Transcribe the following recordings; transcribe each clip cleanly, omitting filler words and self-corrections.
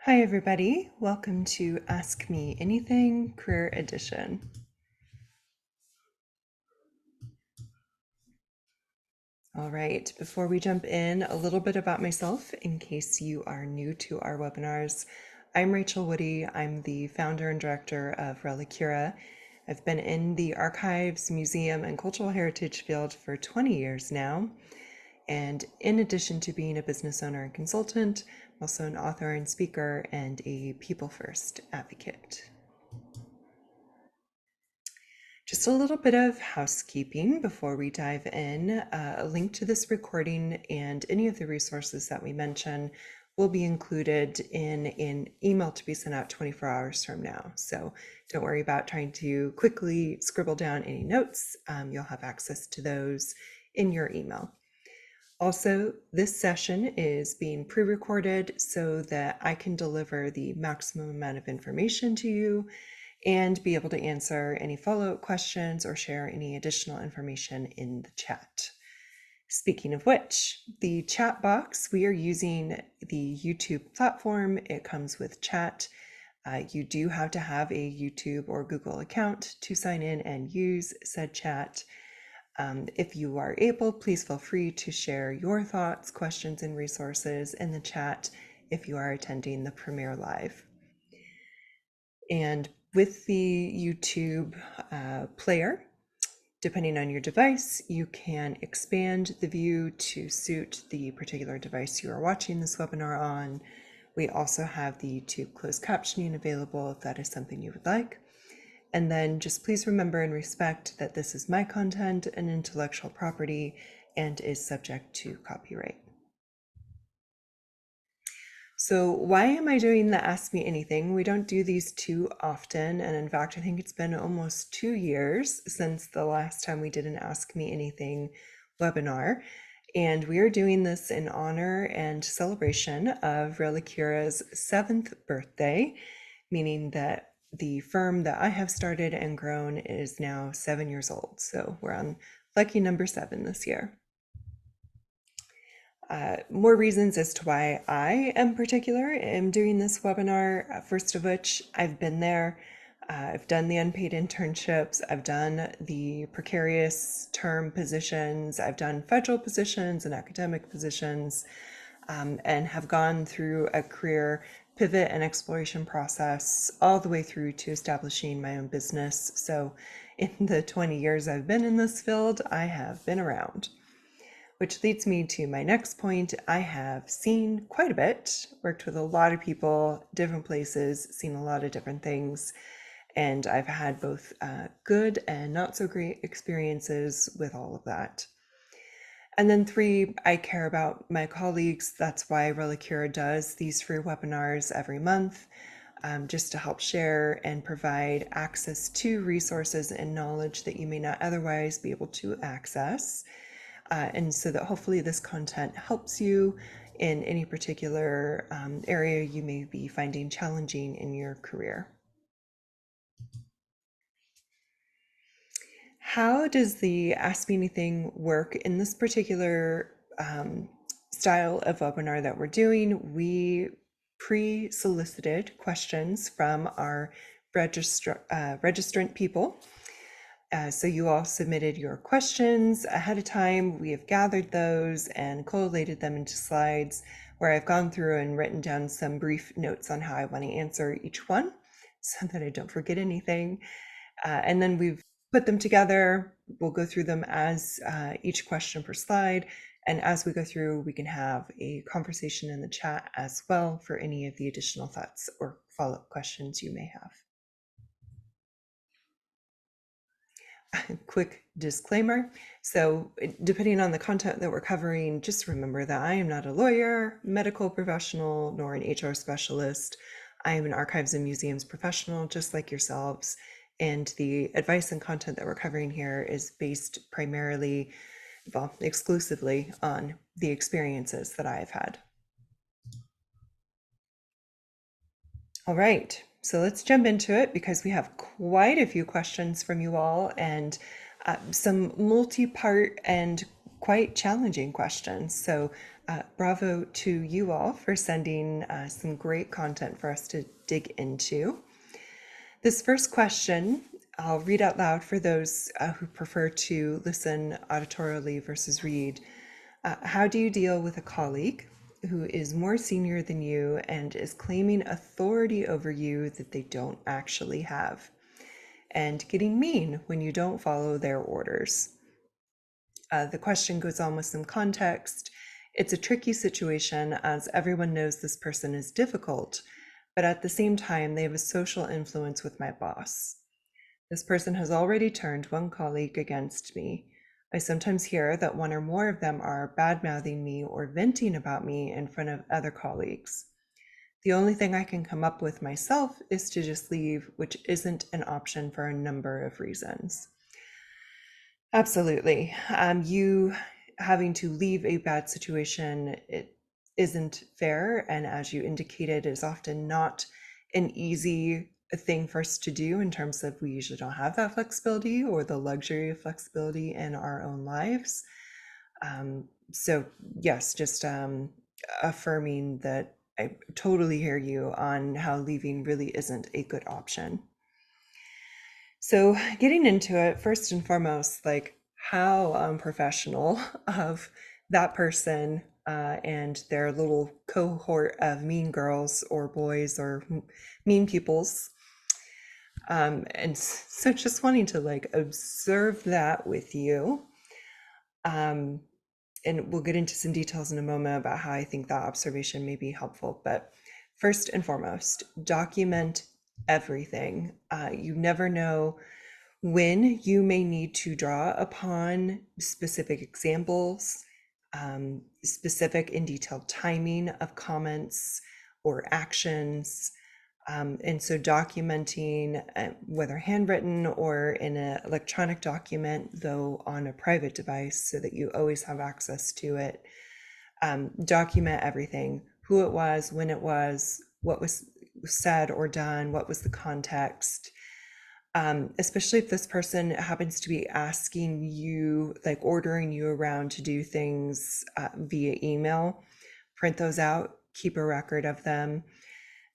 Hi, everybody. Welcome to Ask Me Anything Career Edition. All right, before we jump in, a little bit about myself in case you are new to our webinars. I'm Rachel Woody. I'm the founder and director of Relicura. I've been in the archives, museum, and cultural heritage field for 20 years now. And in addition to being a business owner and consultant, I'm also an author and speaker and a people first advocate. Just a little bit of housekeeping before we dive in. A link to this recording and any of the resources that we mention will be included in an email to be sent out 24 hours from now. So don't worry about trying to quickly scribble down any notes. You'll have access to those in your email. Also, this session is being pre-recorded so that I can deliver the maximum amount of information to you and be able to answer any follow-up questions or share any additional information in the chat. Speaking of which, the chat box, we are using the YouTube platform. It comes with chat. You do have to have a YouTube or Google account to sign in and use said chat. If you are able, please feel free to share your thoughts, questions, and resources in the chat if you are attending the premiere live. And with the YouTube player, depending on your device, you can expand the view to suit the particular device you are watching this webinar on. We also have the YouTube closed captioning available if that is something you would like. And then just please remember and respect that this is my content and intellectual property and is subject to copyright. So why am I doing the Ask Me Anything? We don't do these too often. And in fact, I think it's been almost 2 years since the last time we did an Ask Me Anything webinar. And we are doing this in honor and celebration of Relicura's 7th birthday, meaning that the firm that I have started and grown is now 7 years old. So we're on lucky number 7 this year. More reasons as to why I am doing this webinar. First of which, I've been there. I've done the unpaid internships. I've done the precarious term positions. I've done federal positions and academic positions, and have gone through a career pivot and exploration process all the way through to establishing my own business. So in the 20 years I've been in this field, I have been around. Which leads me to my next point. I have seen quite a bit, worked with a lot of people, different places, seen a lot of different things, and I've had both good and not so great experiences with all of that. And then 3, I care about my colleagues. That's why Relicura does these free webinars every month, just to help share and provide access to resources and knowledge that you may not otherwise be able to access. And so that hopefully this content helps you in any particular area you may be finding challenging in your career. How does the Ask Me Anything work in this particular style of webinar that we're doing? We pre-solicited questions from our registrant people. So you all submitted your questions ahead of time. We have gathered those and collated them into slides where I've gone through and written down some brief notes on how I want to answer each one so that I don't forget anything. And then we've put them together. We'll go through them as each question per slide. And as we go through, we can have a conversation in the chat as well for any of the additional thoughts or follow-up questions you may have. Quick disclaimer. So depending on the content that we're covering, just remember that I am not a lawyer, medical professional, nor an HR specialist. I am an archives and museums professional, just like yourselves. And the advice and content that we're covering here is based primarily, well, exclusively on the experiences that I have had. All right, so let's jump into it because we have quite a few questions from you all and some multi-part and quite challenging questions. So Bravo to you all for sending some great content for us to dig into. This first question, I'll read out loud for those who prefer to listen auditorily versus read. How do you deal with a colleague who is more senior than you and is claiming authority over you that they don't actually have, and getting mean when you don't follow their orders? The question goes on with some context. It's a tricky situation as everyone knows this person is difficult, but at the same time, they have a social influence with my boss. This person has already turned one colleague against me. I sometimes hear that one or more of them are bad-mouthing me or venting about me in front of other colleagues. The only thing I can come up with myself is to just leave, which isn't an option for a number of reasons. Absolutely. You having to leave a bad situation, it isn't fair. And as you indicated, is often not an easy thing for us to do in terms of we usually don't have that flexibility or the luxury of flexibility in our own lives. So yes, just affirming that I totally hear you on how leaving really isn't a good option. So, getting into it, first and foremost, like how unprofessional of that person and their little cohort of mean girls or boys or mean peoples. So, just wanting to like observe that with you. Um, and we'll get into some details in a moment about how I think that observation may be helpful. But first and foremost, document everything. You never know when you may need to draw upon specific examples, specific and detailed timing of comments or actions. And so documenting, whether handwritten or in an electronic document, though on a private device so that you always have access to it. Document everything, who it was, when it was, what was said or done, what was the context. Especially if this person happens to be asking you, like ordering you around to do things via email, print those out, keep a record of them,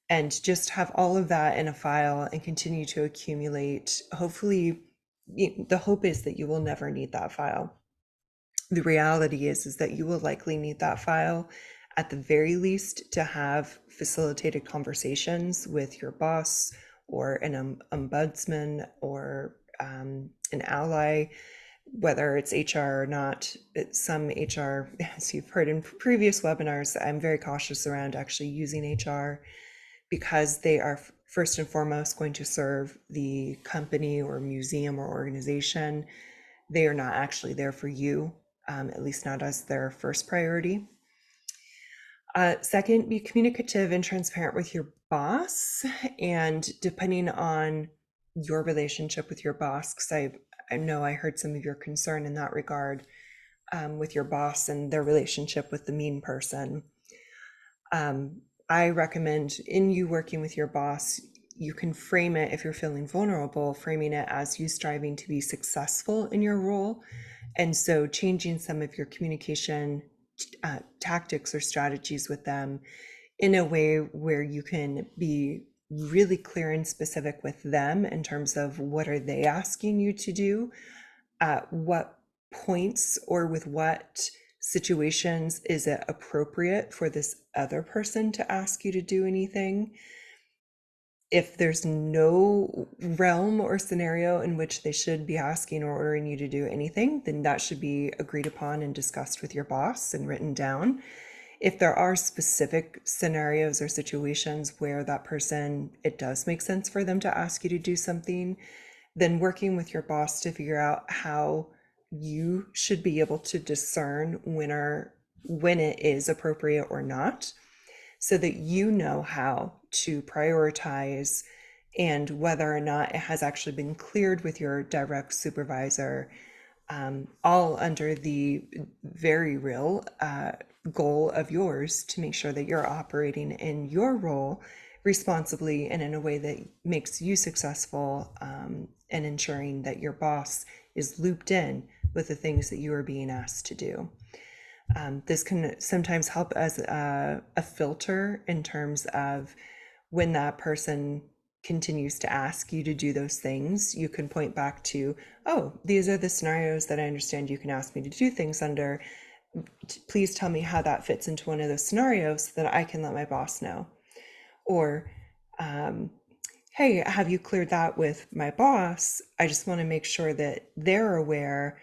and just have all of that in a file and continue to accumulate. Hopefully, the hope is that you will never need that file. The reality is that you will likely need that file at the very least to have facilitated conversations with your boss or an ombudsman or an ally, whether it's HR or not. Some HR, as you've heard in previous webinars, I'm very cautious around actually using HR because they are first and foremost going to serve the company or museum or organization. They are not actually there for you, at least not as their first priority. Second, be communicative and transparent with your boss. And depending on your relationship with your boss, because I know I heard some of your concern in that regard with your boss and their relationship with the mean person. I recommend in you working with your boss, you can frame it, if you're feeling vulnerable, framing it as you striving to be successful in your role. And so changing some of your communication tactics or strategies with them in a way where you can be really clear and specific with them in terms of what are they asking you to do, at what points or with what situations is it appropriate for this other person to ask you to do anything. If there's no realm or scenario in which they should be asking or ordering you to do anything, then that should be agreed upon and discussed with your boss and written down. If there are specific scenarios or situations where that person, it does make sense for them to ask you to do something, then working with your boss to figure out how you should be able to discern when it is appropriate or not, so that you know how to prioritize and whether or not it has actually been cleared with your direct supervisor, all under the very real goal of yours to make sure that you're operating in your role responsibly and in a way that makes you successful, and ensuring that your boss is looped in with the things that you are being asked to do. This can sometimes help as a filter in terms of when that person continues to ask you to do those things, you can point back to, oh, these are the scenarios that I understand you can ask me to do things under. Please tell me how that fits into one of those scenarios so that I can let my boss know. Or, um, hey, have you cleared that with my boss? I just want to make sure that they're aware,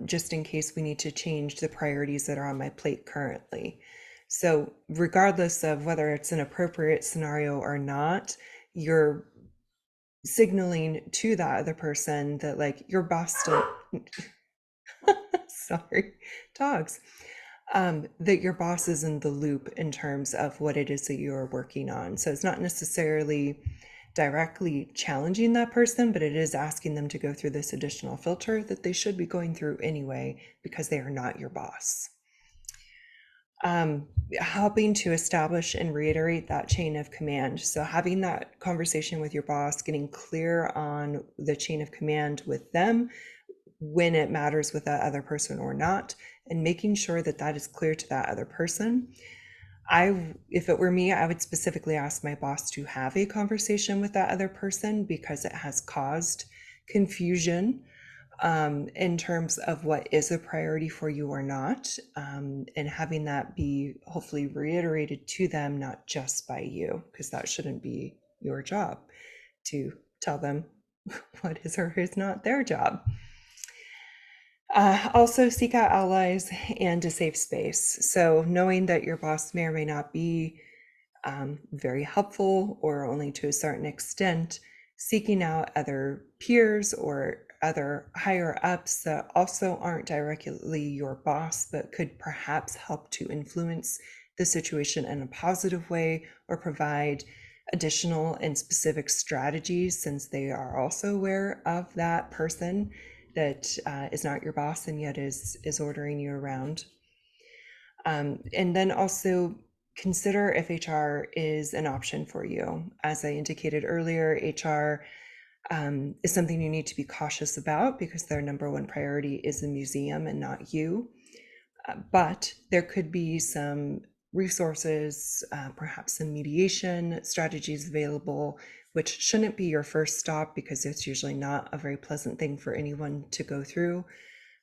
just in case we need to change the priorities that are on my plate currently. So, regardless of whether it's an appropriate scenario or not, you're signaling to that other person that, like, your boss still, sorry, dogs, that your boss is in the loop in terms of what it is that you're working on. So it's not necessarily directly challenging that person, but it is asking them to go through this additional filter that they should be going through anyway because they are not your boss. Helping to establish and reiterate that chain of command. So having that conversation with your boss, getting clear on the chain of command with them, when it matters with that other person or not, and making sure that that is clear to that other person. If it were me, I would specifically ask my boss to have a conversation with that other person because it has caused confusion, in terms of what is a priority for you or not, and having that be hopefully reiterated to them, not just by you, because that shouldn't be your job to tell them what is or is not their job. Also, seek out allies and a safe space. So, knowing that your boss may or may not be very helpful or only to a certain extent, seeking out other peers or other higher ups that also aren't directly your boss, but could perhaps help to influence the situation in a positive way or provide additional and specific strategies since they are also aware of that person that is not your boss and yet is ordering you around. And then also consider if HR is an option for you. As I indicated earlier, HR is something you need to be cautious about because their number one priority is the museum and not you. But there could be some resources, perhaps some mediation strategies available, which shouldn't be your first stop because it's usually not a very pleasant thing for anyone to go through,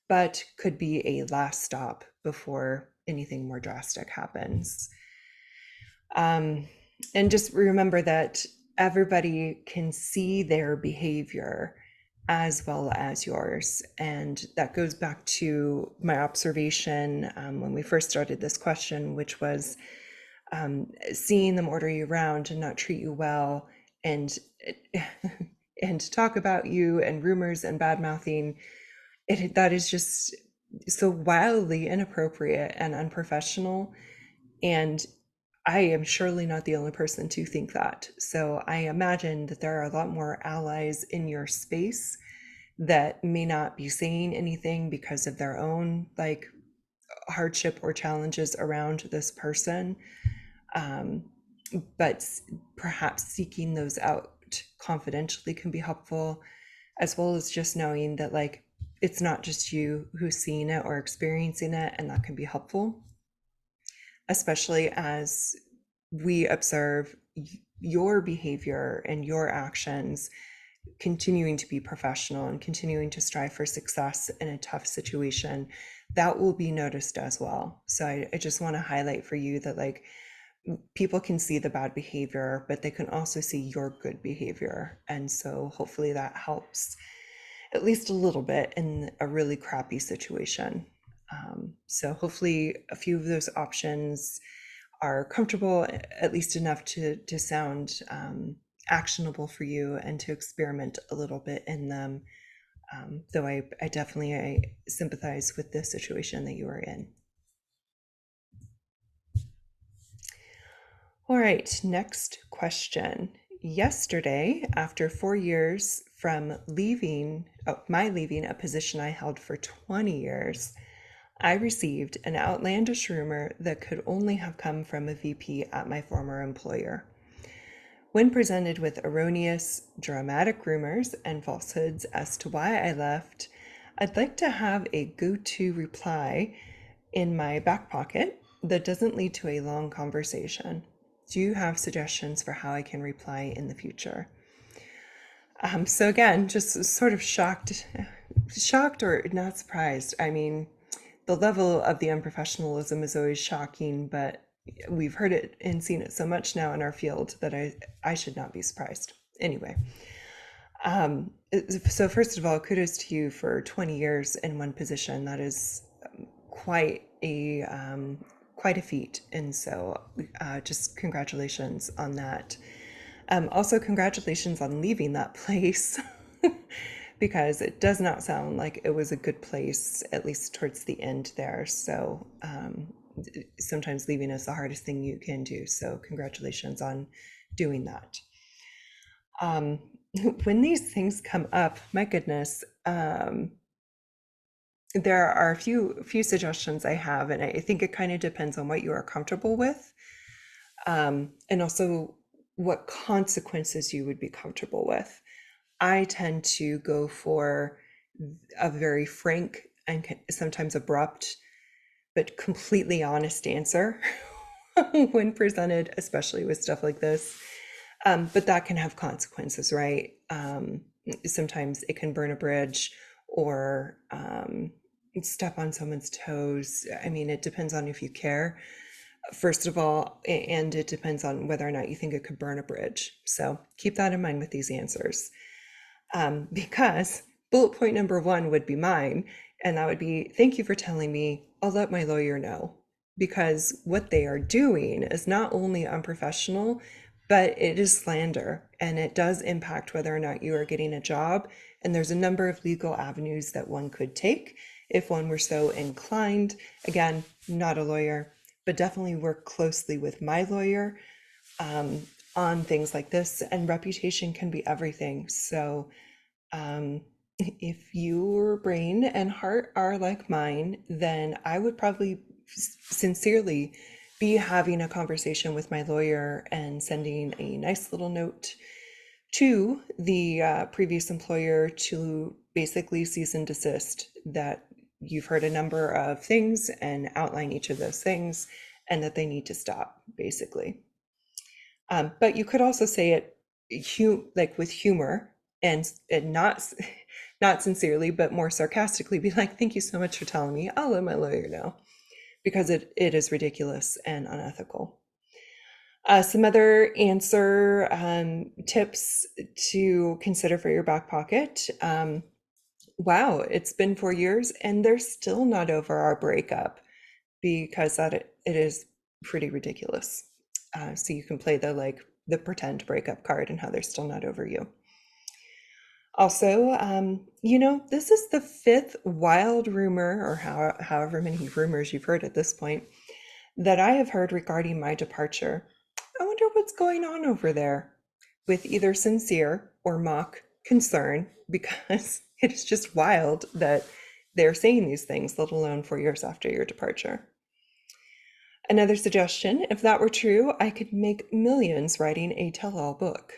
but could be a last stop before anything more drastic happens. And just remember that everybody can see their behavior as well as yours. And that goes back to my observation when we first started this question, which was seeing them order you around and not treat you well and and talk about you and rumors and bad mouthing. That is just so wildly inappropriate and unprofessional. And I am surely not the only person to think that. So I imagine that there are a lot more allies in your space that may not be saying anything because of their own like hardship or challenges around this person. Um, but perhaps seeking those out confidentially can be helpful, as well as just knowing that like it's not just you who's seeing it or experiencing it, and that can be helpful, especially as we observe your behavior and your actions continuing to be professional and continuing to strive for success in a tough situation. That will be noticed as well. So I just want to highlight for you that like people can see the bad behavior, but they can also see your good behavior. And so hopefully that helps at least a little bit in a really crappy situation. So hopefully a few of those options are comfortable, at least enough to sound actionable for you and to experiment a little bit in them. Though I definitely sympathize with the situation that you are in. All right, next question. Yesterday, after 4 years from my leaving a position I held for 20 years, I received an outlandish rumor that could only have come from a VP at my former employer. When presented with erroneous, dramatic rumors and falsehoods as to why I left, I'd like to have a go-to reply in my back pocket that doesn't lead to a long conversation. Do you have suggestions for how I can reply in the future? So again, just sort of shocked or not surprised. I mean, the level of the unprofessionalism is always shocking, but we've heard it and seen it so much now in our field that I should not be surprised. Anyway, so first of all, kudos to you for 20 years in one position. That is quite a quite a feat, and so just congratulations on that. Also, congratulations on leaving that place because it does not sound like it was a good place, at least towards the end there. So sometimes leaving is the hardest thing you can do. So congratulations on doing that. Um, when these things come up, my goodness, there are a few suggestions I have, and I think it kind of depends on what you are comfortable with, and also what consequences you would be comfortable with. I tend to go for a very frank and sometimes abrupt, but completely honest answer when presented, especially with stuff like this. But that can have consequences, right? Sometimes it can burn a bridge or step on someone's toes. I mean, it depends on if you care, first of all, and it depends on whether or not you think it could burn a bridge. So keep that in mind with these answers. Because bullet point number one would be mine, and that would be, thank you for telling me. I'll let my lawyer know. Because what they are doing is not only unprofessional, but it is slander, and it does impact whether or not you are getting a job. And there's a number of legal avenues that one could take if one were so inclined. Again, not a lawyer, but definitely work closely with my lawyer on things like this, and reputation can be everything. So if your brain and heart are like mine, then I would probably sincerely be having a conversation with my lawyer and sending a nice little note to the previous employer to basically cease and desist, that you've heard a number of things and outline each of those things, and that they need to stop, basically. But you could also say it like with humor, and not sincerely, but more sarcastically, be like, "Thank you so much for telling me. I'll let my lawyer know," because it is ridiculous and unethical. Some other answer tips to consider for your back pocket. Wow, it's been 4 years and they're still not over our breakup, because it is pretty ridiculous. So you can play the pretend breakup card and how they're still not over you. Also, this is the fifth wild rumor, or however many rumors you've heard at this point, that I have heard regarding my departure. I wonder what's going on over there, with either sincere or mock concern, because it is just wild that they're saying these things, let alone 4 years after your departure. Another suggestion, if that were true, I could make millions writing a tell-all book.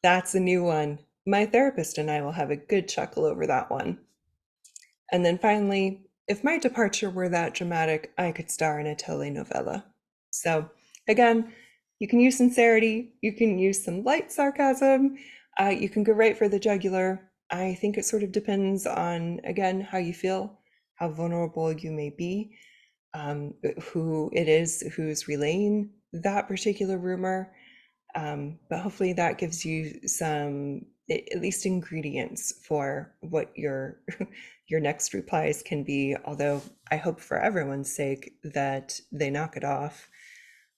That's a new one. My therapist and I will have a good chuckle over that one. And then finally, if my departure were that dramatic, I could star in a telenovela. So again, you can use sincerity, you can use some light sarcasm, you can go right for the jugular. I think it sort of depends on, again, how you feel, how vulnerable you may be, who it is who's relaying that particular rumor. But hopefully that gives you some, at least ingredients for what your your next replies can be. Although I hope for everyone's sake that they knock it off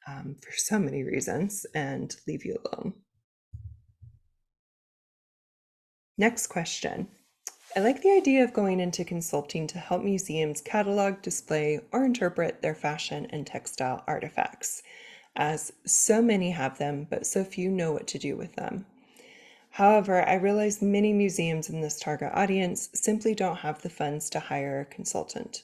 for so many reasons and leave you alone. Next question. I like the idea of going into consulting to help museums catalog, display, or interpret their fashion and textile artifacts, as so many have them, but so few know what to do with them. However, I realize many museums in this target audience simply don't have the funds to hire a consultant.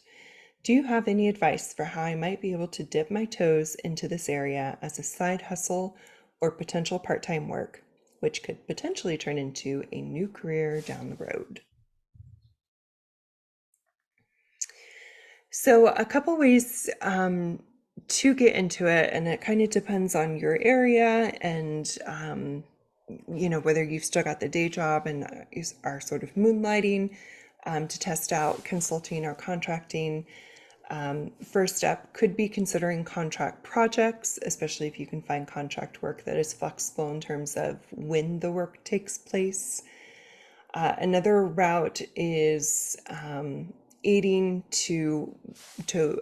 Do you have any advice for how I might be able to dip my toes into this area as a side hustle or potential part-time work, which could potentially turn into a new career down the road? So, a couple ways to get into it, and it kind of depends on your area and whether you've still got the day job and are sort of moonlighting to test out consulting or contracting. First step could be considering contract projects, especially if you can find contract work that is flexible in terms of when the work takes place. Another route is aiding to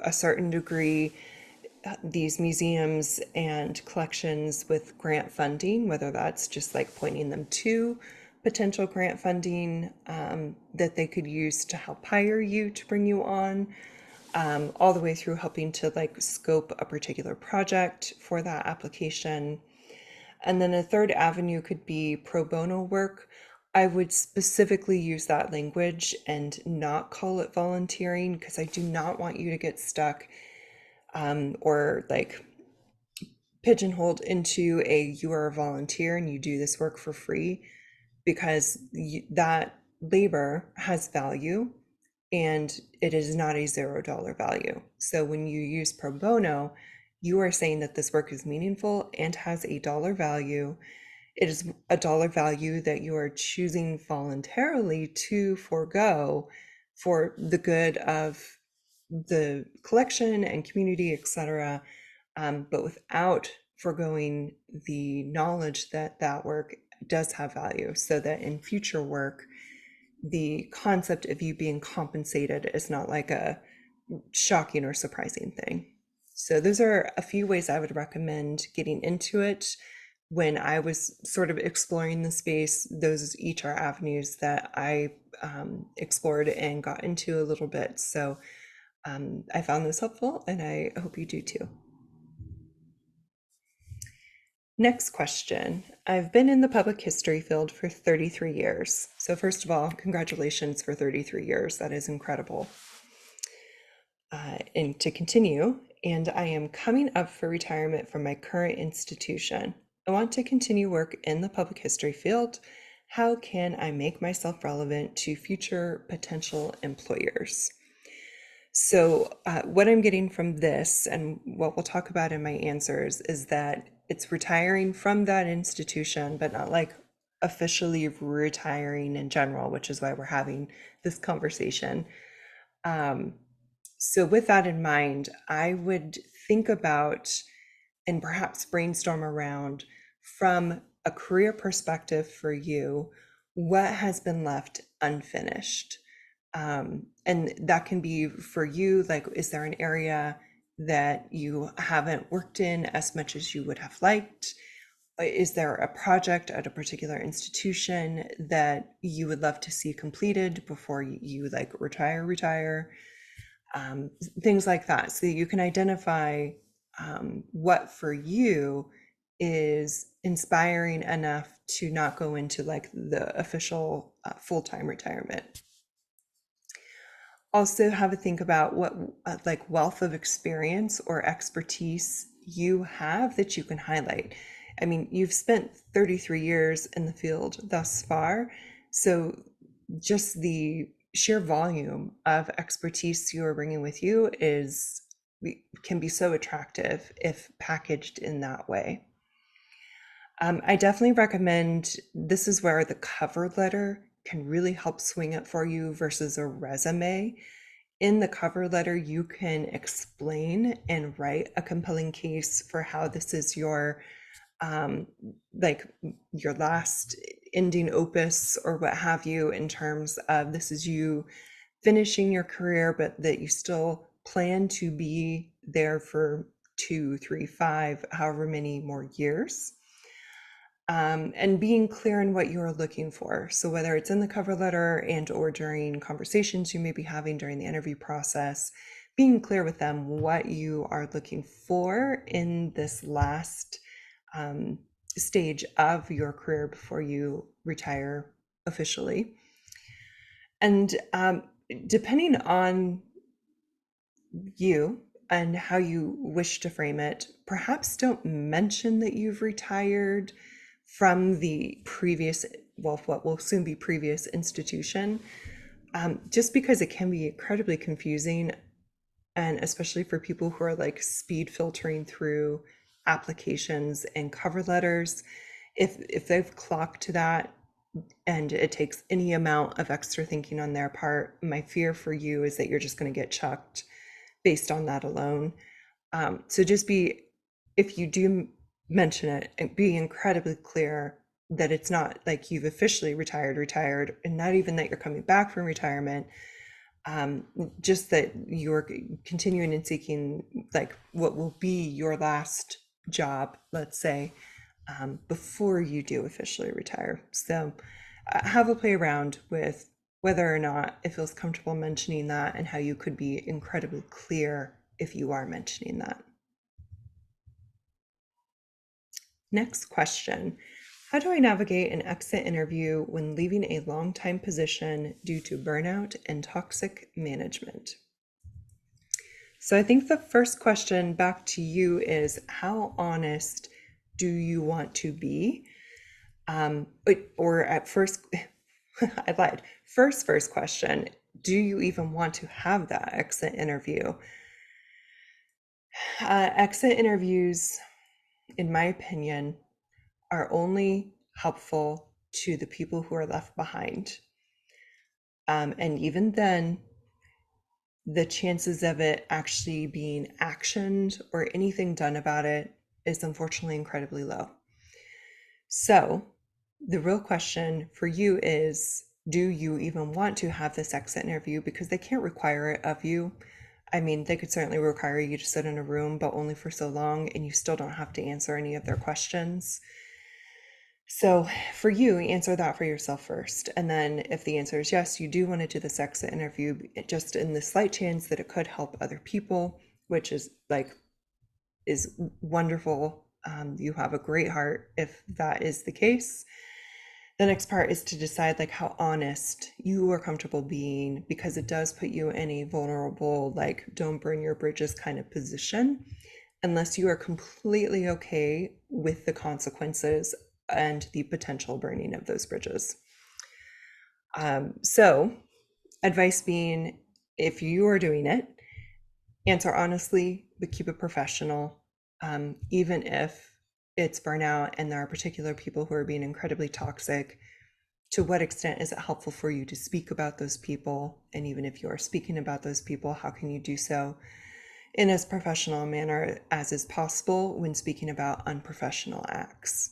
a certain degree these museums and collections with grant funding, whether that's just like pointing them to potential grant funding that they could use to help hire you to bring you on, all the way through helping to like scope a particular project for that application. And then a third avenue could be pro bono work. I would specifically use that language and not call it volunteering because I do not want you to get stuck or like pigeonholed into a you are a volunteer and you do this work for free because that labor has value and it is not a $0 value. So when you use pro bono, you are saying that this work is meaningful and has a dollar value. It is a dollar value that you are choosing voluntarily to forego for the good of the collection and community, etc., but without foregoing the knowledge that that work does have value, so that in future work, the concept of you being compensated is not like a shocking or surprising thing. So those are a few ways I would recommend getting into it. When I was sort of exploring the space, those each are avenues that I explored and got into a little bit. So I found this helpful and I hope you do too. Next question. I've been in the public history field for 33 years. So first of all, congratulations for 33 years. That is incredible. And to continue, and I am coming up for retirement from my current institution. I want to continue work in the public history field. How can I make myself relevant to future potential employers? So, what I'm getting from this, and what we'll talk about in my answers, is that it's retiring from that institution, but not like officially retiring in general, which is why we're having this conversation. So, with that in mind, I would think about and perhaps brainstorm around from a career perspective for you, what has been left unfinished? And that can be for you, like, is there an area that you haven't worked in as much as you would have liked? Is there a project at a particular institution that you would love to see completed before you like retire? Things like that. So you can identify what for you is inspiring enough to not go into like the official full-time retirement. Also have a think about what like wealth of experience or expertise you have that you can highlight. I mean, you've spent 33 years in the field thus far, so just the sheer volume of expertise you are bringing with you is can be so attractive if packaged in that way. I definitely recommend this is where the cover letter can really help swing it for you versus a resume. In the cover letter, you can explain and write a compelling case for how this is your um, like your last ending opus or what have you, in terms of this is you finishing your career, but that you still plan to be there for 2, 3, 5, however many more years. And being clear in what you're looking for. So whether it's in the cover letter and or during conversations you may be having during the interview process, being clear with them what you are looking for in this last stage of your career before you retire officially. And depending on you and how you wish to frame it, perhaps don't mention that you've retired from the previous, well, what will soon be previous institution, just because it can be incredibly confusing and especially for people who are like speed filtering through applications and cover letters, if they've clocked to that and it takes any amount of extra thinking on their part, my fear for you is that you're just going to get chucked based on that alone. So just be, if you do mention it, and be incredibly clear that it's not like you've officially retired, and not even that you're coming back from retirement. Just that you're continuing and seeking like what will be your last job, let's say, before you do officially retire. So have a play around with whether or not it feels comfortable mentioning that and how you could be incredibly clear if you are mentioning that. Next question. How do I navigate an exit interview when leaving a long-time position due to burnout and toxic management? So I think the first question back to you is, how honest do you want to be? Or at first, I lied. First question, do you even want to have that exit interview? Exit interviews, in my opinion, are only helpful to the people who are left behind. And even then, the chances of it actually being actioned or anything done about it is unfortunately incredibly low. So the real question for you is, do you even want to have this exit interview? Because they can't require it of you. I mean, they could certainly require you to sit in a room, but only for so long, and you still don't have to answer any of their questions. So for you, answer that for yourself first. And then if the answer is yes, you do want to do this exit interview, just in the slight chance that it could help other people, which is wonderful. You have a great heart if that is the case. The next part is to decide like how honest you are comfortable being, because it does put you in a vulnerable, like don't burn your bridges kind of position, unless you are completely okay with the consequences and the potential burning of those bridges. So advice being, if you are doing it, answer honestly, but keep it professional. Even if it's burnout and there are particular people who are being incredibly toxic, to what extent is it helpful for you to speak about those people? And even if you are speaking about those people, how can you do so in as professional a manner as is possible when speaking about unprofessional acts?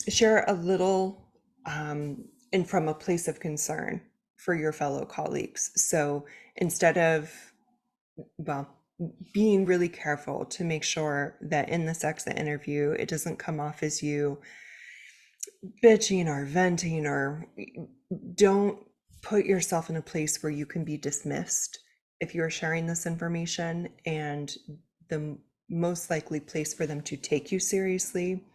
Share a little and from a place of concern for your fellow colleagues. So instead of, well, being really careful to make sure that in this exit interview, it doesn't come off as you bitching or venting, or don't put yourself in a place where you can be dismissed if you're sharing this information. And the most likely place for them to take you seriously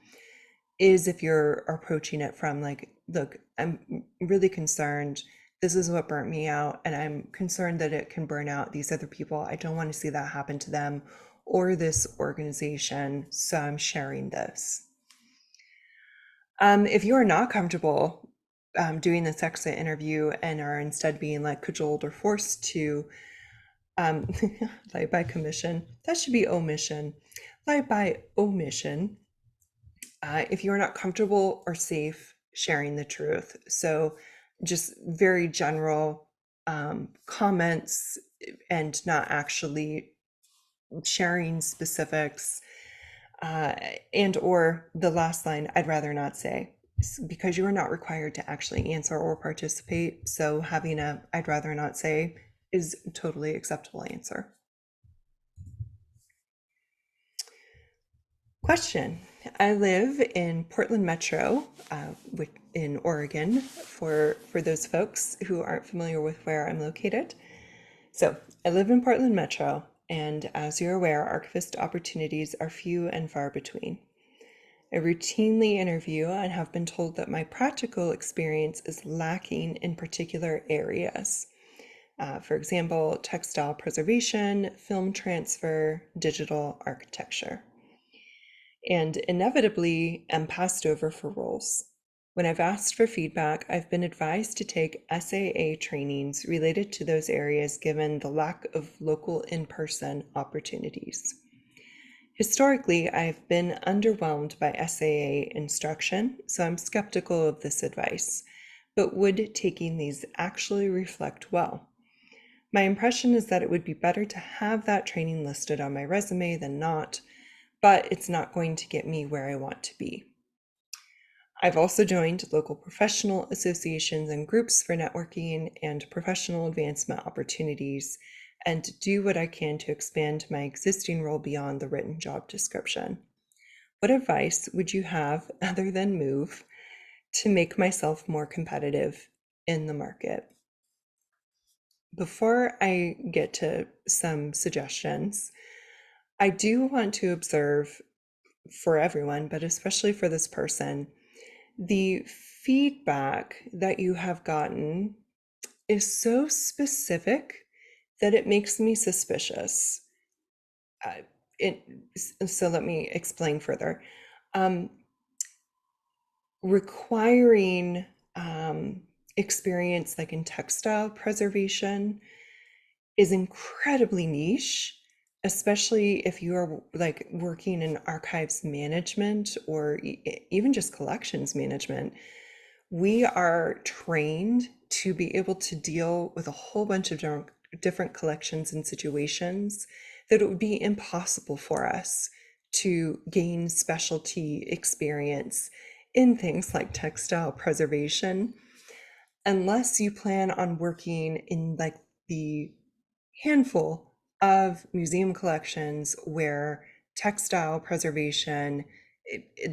is if you're approaching it from like, look, I'm really concerned. This is what burnt me out, and I'm concerned that it can burn out these other people. I don't want to see that happen to them or this organization, so I'm sharing this. If you are not comfortable doing this exit interview and are instead being like cajoled or forced to um, lie by commission, that should be omission. Lie by omission. If you are not comfortable or safe sharing the truth. So just very general comments and not actually sharing specifics, and or the last line, I'd rather not say, because you are not required to actually answer or participate. So having a I'd rather not say is a totally acceptable answer. Question. I live in Portland Metro, in Oregon, for those folks who aren't familiar with where I'm located. So I live in Portland Metro, and as you're aware, archivist opportunities are few and far between. I routinely interview and have been told that my practical experience is lacking in particular areas. For example, textile preservation, film transfer, digital architecture, and inevitably am passed over for roles. When I've asked for feedback, I've been advised to take SAA trainings related to those areas given the lack of local in-person opportunities. Historically, I've been underwhelmed by SAA instruction, so I'm skeptical of this advice. But would taking these actually reflect well? My impression is that it would be better to have that training listed on my resume than not, but it's not going to get me where I want to be. I've also joined local professional associations and groups for networking and professional advancement opportunities, and do what I can to expand my existing role beyond the written job description. What advice would you have, other than move, to make myself more competitive in the market? Before I get to some suggestions, I do want to observe for everyone, but especially for this person, the feedback that you have gotten is so specific that it makes me suspicious. Uh, it, so let me explain further. Um, Requiring experience like in textile preservation is incredibly niche, especially if you are like working in archives management or even just collections management. We are trained to be able to deal with a whole bunch of different collections and situations that it would be impossible for us to gain specialty experience in things like textile preservation unless you plan on working in like the handful of museum collections where textile preservation,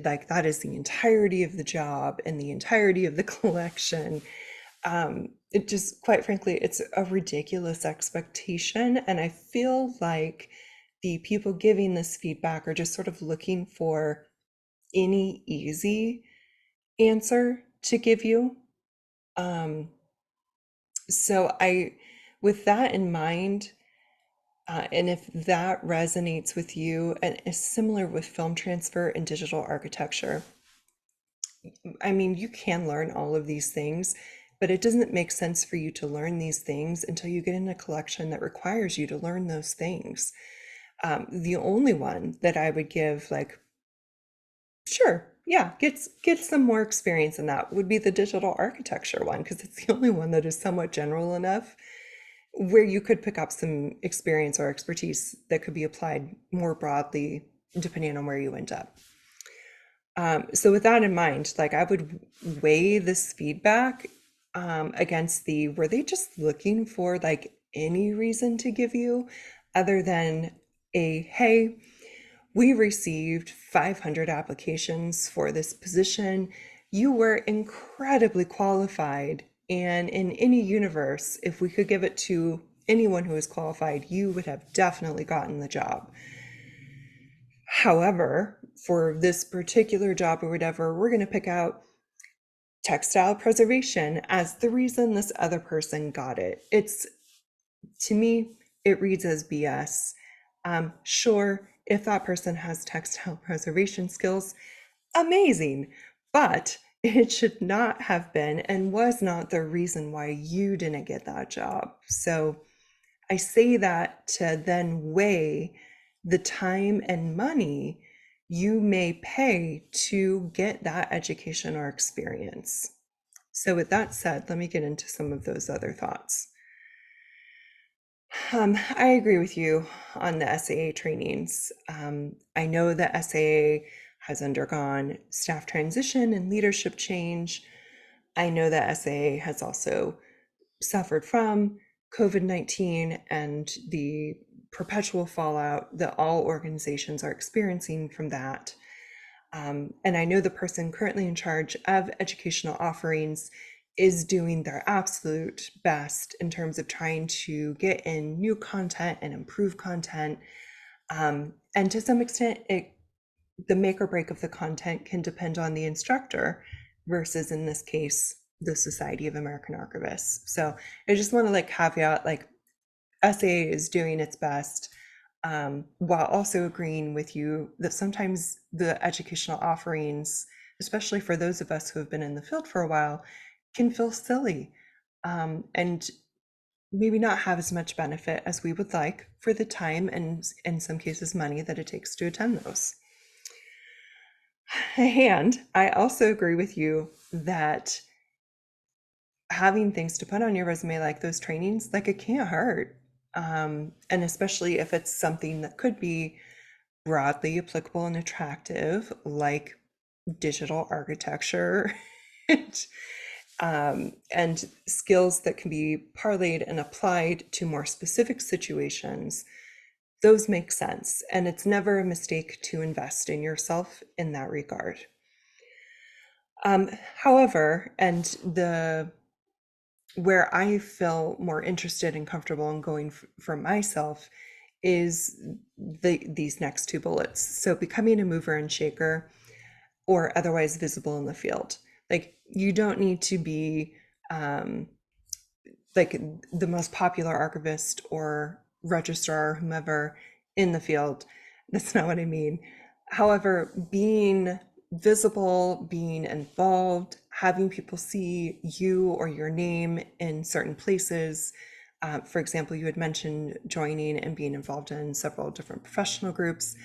like that is the entirety of the job and the entirety of the collection. It just, quite frankly, it's a ridiculous expectation. And I feel like the people giving this feedback are just sort of looking for any easy answer to give you. Um, with that in mind, and if that resonates with you and is similar with film transfer and digital architecture, I mean, you can learn all of these things, but it doesn't make sense for you to learn these things until you get in a collection that requires you to learn those things. The only one that I would give, like, sure, yeah, get some more experience in that would be the digital architecture one, because it's the only one that is somewhat general enough where you could pick up some experience or expertise that could be applied more broadly depending on where you end up. So with that in mind, like I would weigh this feedback against the, were they just looking for like any reason to give you other than a, hey, we received 500 applications for this position. You were incredibly qualified. And in any universe, if we could give it to anyone who is qualified, you would have definitely gotten the job. However, for this particular job or whatever, we're going to pick out textile preservation as the reason this other person got it. To me, it reads as BS. Sure, if that person has textile preservation skills, amazing, but it should not have been and was not the reason why you didn't get that job. So I say that to then weigh the time and money you may pay to get that education or experience. So with that said, let me get into some of those other thoughts. I agree with you on the SAA trainings. I know that SAA has undergone staff transition and leadership change. I know that SAA has also suffered from COVID-19 and the perpetual fallout that all organizations are experiencing from that. And I know the person currently in charge of educational offerings is doing their absolute best in terms of trying to get in new content and improve content. And to some extent, the make or break of the content can depend on the instructor versus, in this case, the Society of American Archivists. So I just want to like caveat, like SAA is doing its best, while also agreeing with you that sometimes the educational offerings especially for those of us who have been in the field for a while, can feel silly, and maybe not have as much benefit as we would like for the time and, in some cases, money that it takes to attend those. And I also agree with you that having things to put on your resume, like those trainings, like it can't hurt. And especially if it's something that could be broadly applicable and attractive, like digital architecture and skills that can be parlayed and applied to more specific situations, those make sense. And it's never a mistake to invest in yourself in that regard. However, and the where I feel more interested and comfortable in going for myself is these next two bullets. So becoming a mover and shaker or otherwise visible in the field. Like you don't need to be um, like the most popular archivist or registrar or whomever in the field. That's not what I mean. However, being visible, being involved, having people see you or your name in certain places. For example, you had mentioned joining and being involved in several different professional groups.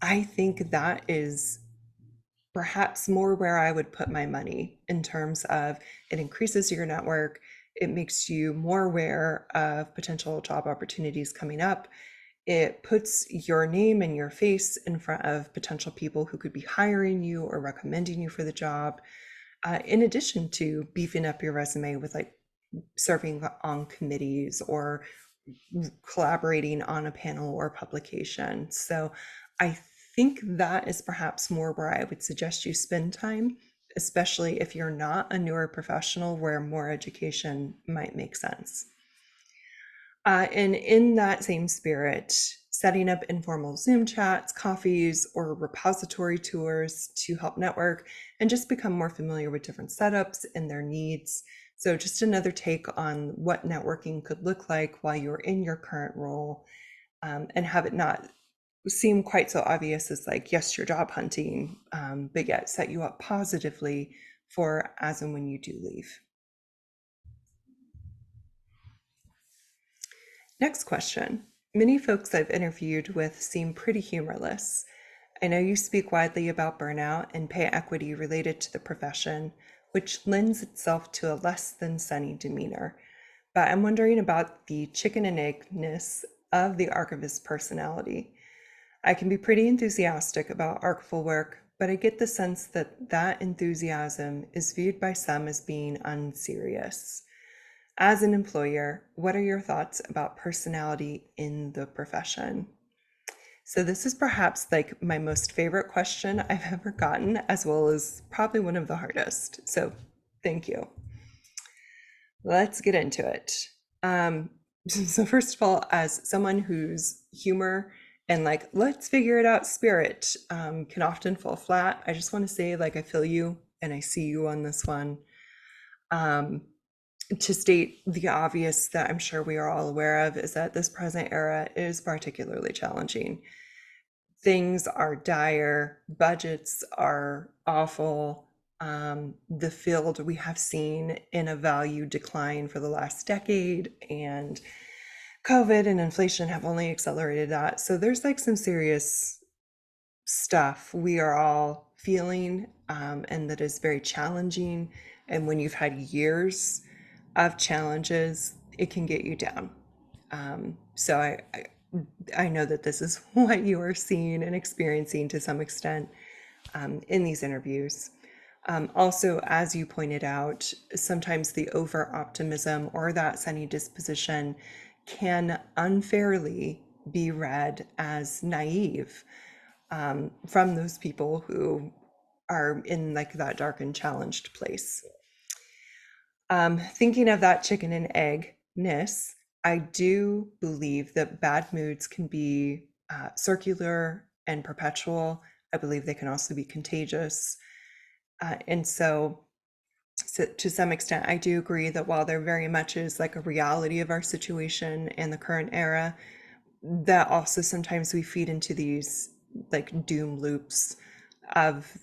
I think that is perhaps more where I would put my money in terms of it increases your network, it makes you more aware of potential job opportunities coming up. It puts your name and your face in front of potential people who could be hiring you or recommending you for the job, in addition to beefing up your resume with like serving on committees or collaborating on a panel or publication. So I think that is perhaps more where I would suggest you spend time, especially if you're not a newer professional where more education might make sense. And in that same spirit, setting up informal Zoom chats, coffees, or repository tours to help network and just become more familiar with different setups and their needs. So, just another take on what networking could look like while you're in your current role, and have it not seem quite so obvious as like, yes, you're job hunting, but yet set you up positively for as and when you do leave. Next question. Many folks I've interviewed with seem pretty humorless. I know you speak widely about burnout and pay equity related to the profession, which lends itself to a less than sunny demeanor. But I'm wondering about the chicken and eggness of the archivist personality. I can be pretty enthusiastic about archival work, but I get the sense that that enthusiasm is viewed by some as being unserious. As an employer, what are your thoughts about personality in the profession? So, this is perhaps like my most favorite question I've ever gotten, as well as probably one of the hardest. So, thank you. Let's get into it. Um, so, first of all, as someone whose humor and like, let's figure it out spirit can often fall flat, I just want to say, like, I feel you and I see you on this one. Um, to state the obvious that I'm sure we are all aware of is that this present era is particularly challenging. Things are dire, budgets are awful. The field we have seen in a value decline for the last decade, and COVID and inflation have only accelerated that. So there's like some serious stuff we are all feeling, and that is very challenging. And when you've had years of challenges, it can get you down. So I know that this is what you are seeing and experiencing to some extent in these interviews. Also, as you pointed out, sometimes the over optimism or that sunny disposition can unfairly be read as naive from those people who are in like that dark and challenged place. Thinking of that chicken and egg-ness, I do believe that bad moods can be circular and perpetual. I believe they can also be contagious. And so to some extent, I do agree that while there very much is like a reality of our situation and the current era, that also sometimes we feed into these like doom loops of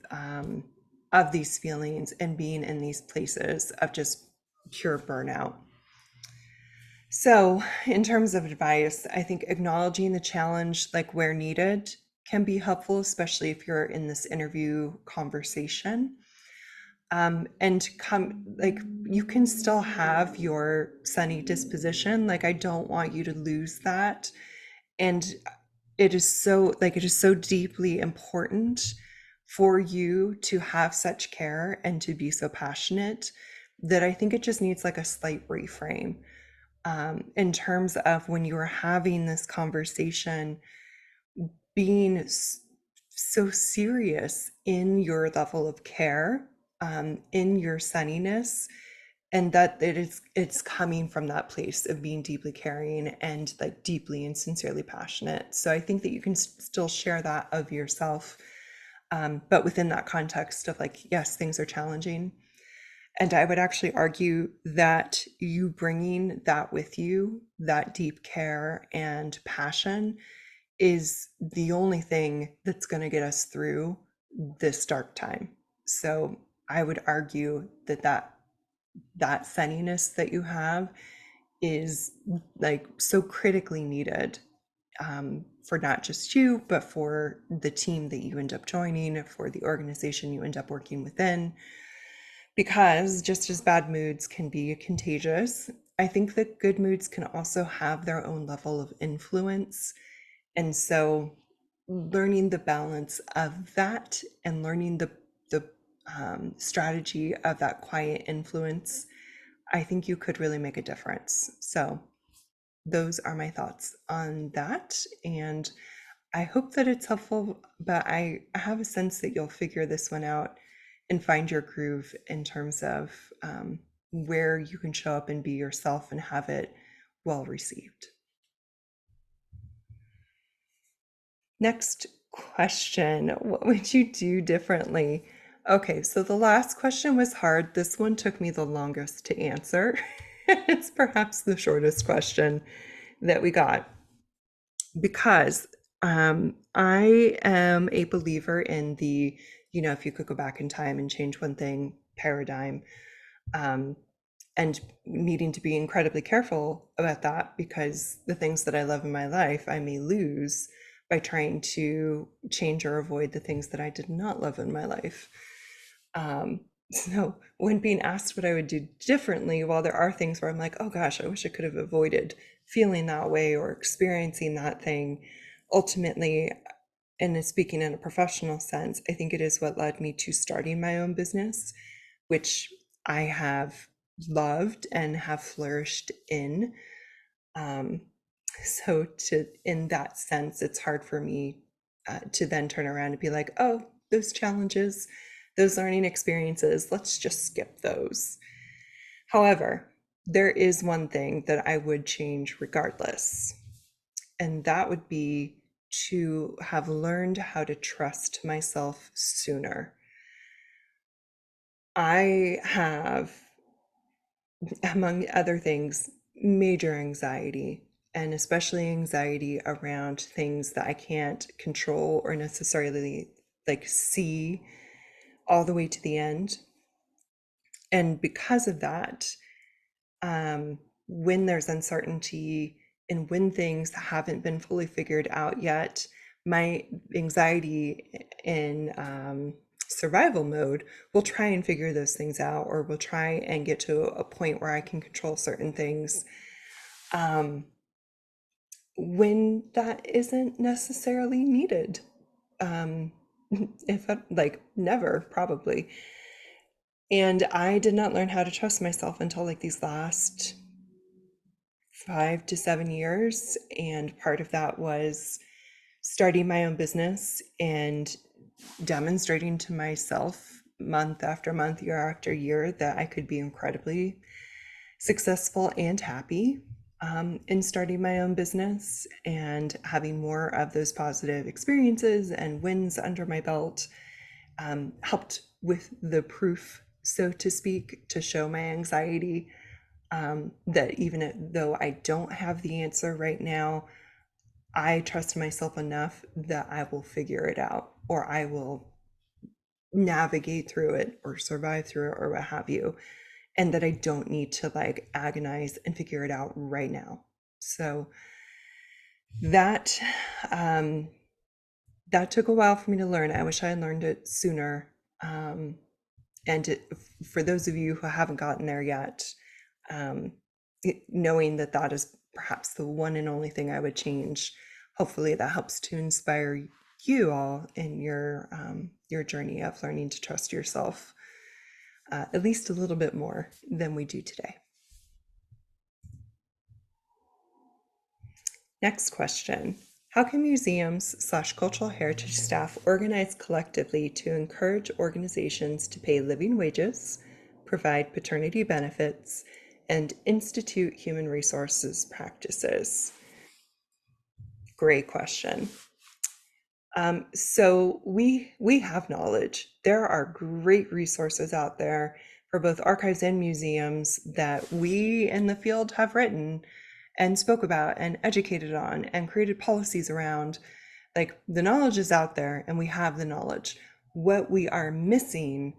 of these feelings and being in these places of just pure burnout. So, in terms of advice, I think acknowledging the challenge, like where needed, can be helpful, especially if you're in this interview conversation. And come, like, you can still have your sunny disposition. Like, I don't want you to lose that. And it is so deeply important for you to have such care and to be so passionate that I think it just needs like a slight reframe, in terms of when you are having this conversation, being so serious in your level of care, in your sunniness, and that it's coming from that place of being deeply caring and like deeply and sincerely passionate. So I think that you can still share that of yourself, but within that context of like, yes, things are challenging. And I would actually argue that you bringing that with you, that deep care and passion, is the only thing that's going to get us through this dark time. So I would argue that that sunniness that you have is like so critically needed, for not just you, but for the team that you end up joining, for the organization you end up working within. Because just as bad moods can be contagious, I think that good moods can also have their own level of influence. And so learning the balance of that and learning the strategy of that quiet influence, I think you could really make a difference. So those are my thoughts on that. And I hope that it's helpful, but I have a sense that you'll figure this one out and find your groove in terms of, where you can show up and be yourself and have it well received. Next question. What would you do differently? Okay, so the last question was hard. This one took me the longest to answer. It's perhaps the shortest question that we got because, I am a believer in the, if you could go back in time and change one thing paradigm, um, and needing to be incredibly careful about that because the things that I love in my life, I may lose by trying to change or avoid the things that I did not love in my life. So when being asked what I would do differently, while there are things where I'm like, oh gosh, I wish I could have avoided feeling that way or experiencing that thing, ultimately, and speaking in a professional sense, I think it is what led me to starting my own business, which I have loved and have flourished in. Um, so to in that sense, it's hard for me, to then turn around and be like, oh, those challenges, those learning experiences, let's just skip those. However, there is one thing that I would change regardless, and that would be to have learned how to trust myself sooner. I have, among other things, major anxiety, and especially anxiety around things that I can't control or necessarily like see all the way to the end. And because of that, when there's uncertainty and when things haven't been fully figured out yet, my anxiety in, survival mode will try and figure those things out, or will try and get to a point where I can control certain things, um, when that isn't necessarily needed. Um, if I, like never, probably. And I did not learn how to trust myself until like these last 5 to 7 years. And part of that was starting my own business and demonstrating to myself month after month, year after year, that I could be incredibly successful and happy, in starting my own business and having more of those positive experiences and wins under my belt, helped with the proof, so to speak, to show my anxiety, that even though I don't have the answer right now, I trust myself enough that I will figure it out, or I will navigate through it or survive through it or what have you, and that I don't need to like agonize and figure it out right now. So that um, that took a while for me to learn. I wish I had learned it sooner. Um, and for those of you who haven't gotten there yet, um, knowing that that is perhaps the one and only thing I would change, hopefully that helps to inspire you all in your journey of learning to trust yourself at least a little bit more than we do today. Next question. How can museums/cultural heritage staff organize collectively to encourage organizations to pay living wages, provide paternity benefits, and institute human resources practices? Great question. So we have knowledge. There are great resources out there for both archives and museums that we in the field have written and spoke about and educated on and created policies around. Like the knowledge is out there and we have the knowledge. What we are missing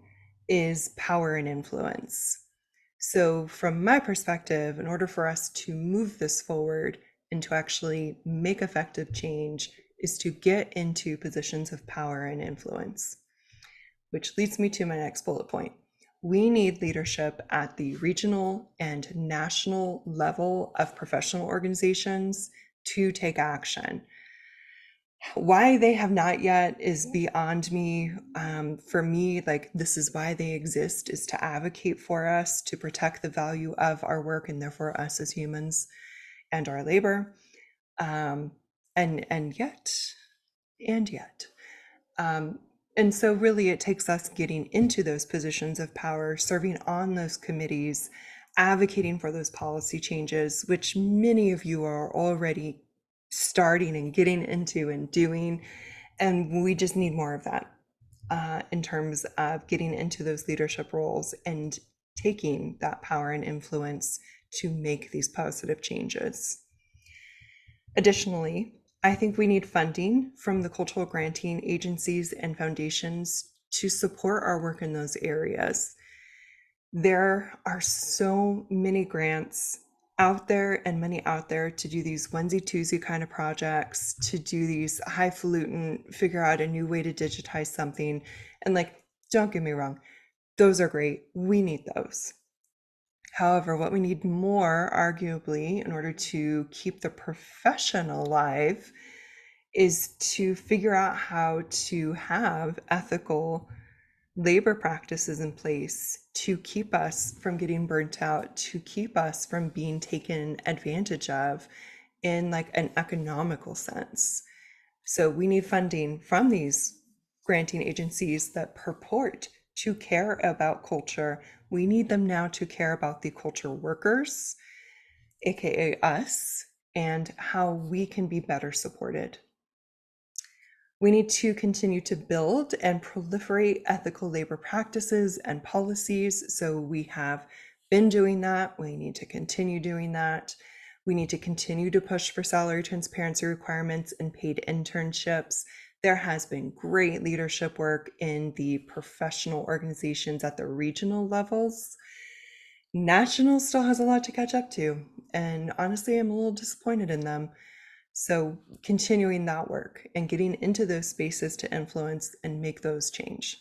is power and influence. So, from my perspective, in order for us to move this forward and to actually make effective change, is to get into positions of power and influence, which leads me to my next bullet point. We need leadership at the regional and national level of professional organizations to take action. Why they have not yet is beyond me. For me, like this is why they exist, is to advocate for us, to protect the value of our work and therefore us as humans and our labor. Um, and yet, and yet. Um, and so really it takes us getting into those positions of power, serving on those committees, advocating for those policy changes, which many of you are already starting and getting into and doing. And we just need more of that in terms of getting into those leadership roles and taking that power and influence to make these positive changes. Additionally, I think we need funding from the cultural granting agencies and foundations to support our work in those areas. There are so many grants out there and money out there to do these onesie twosie kind of projects, to do these highfalutin, figure out a new way to digitize something. And like, don't get me wrong, those are great. We need those. However, what we need more, arguably, in order to keep the profession alive, is to figure out how to have ethical labor practices in place to keep us from getting burnt out, to keep us from being taken advantage of in like an economical sense. So we need funding from these granting agencies that purport to care about culture. We need them now to care about the culture workers, aka us, and how we can be better supported. We need to continue to build and proliferate ethical labor practices and policies. So we have been doing that. We need to continue doing that. We need to continue to push for salary transparency requirements and paid internships. There has been great leadership work in the professional organizations at the regional levels. National still has a lot to catch up to. And honestly, I'm a little disappointed in them. So continuing that work and getting into those spaces to influence and make those change.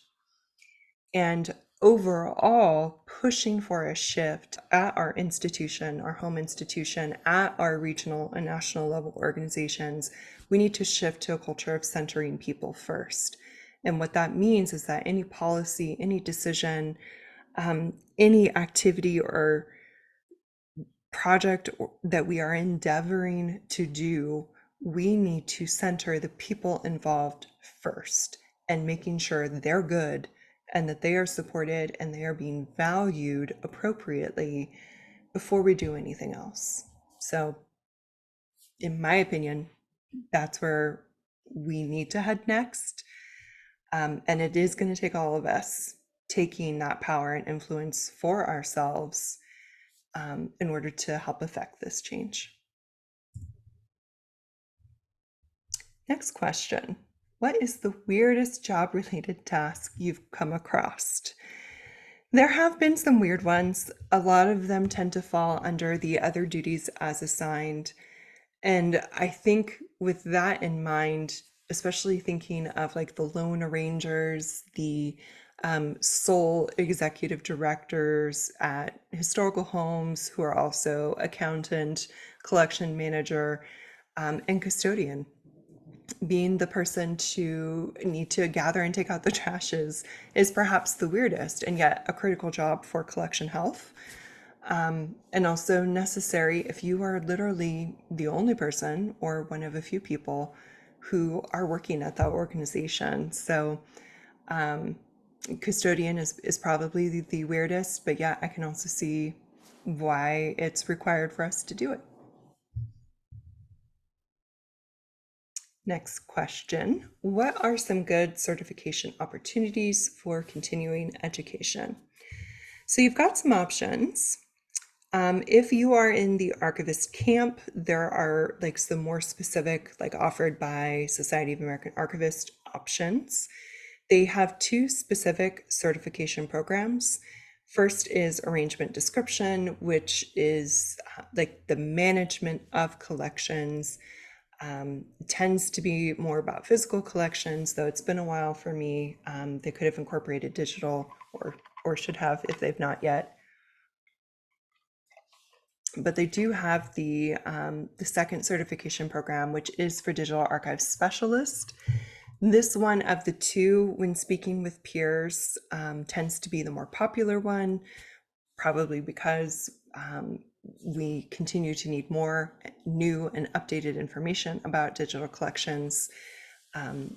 And overall, pushing for a shift at our institution, our home institution, at our regional and national level organizations. We need to shift to a culture of centering people first. And what that means is that any policy, any decision, any activity or project that we are endeavoring to do, we need to center the people involved first and making sure that they're good and that they are supported and they are being valued appropriately before we do anything else. So, in my opinion, that's where we need to head next. And it is going to take all of us taking that power and influence for ourselves in order to help affect this change. Next question. What is the weirdest job-related task you've come across? There have been some weird ones. A lot of them tend to fall under the other duties as assigned. And I think with that in mind, especially thinking of like the loan arrangers, the sole executive directors at historical homes who are also accountant, collection manager, and custodian. Being the person to need to gather and take out the trashes is perhaps the weirdest and yet a critical job for collection health, and also necessary if you are literally the only person or one of a few people who are working at that organization. So custodian is probably the weirdest, but yeah, I can also see why it's required for us to do it. Next question. What are some good certification opportunities for continuing education? So you've got some options. If you are in the archivist camp, there are like some more specific, like offered by Society of American Archivists options. They have two specific certification programs. First is arrangement description, which is like the management of collections. Tends to be more about physical collections, though it's been a while for me. They could have incorporated digital or should have if they've not yet. But they do have the second certification program, which is for digital archives specialist. This one of the two, when speaking with peers, tends to be the more popular one, probably because we continue to need more new and updated information about digital collections.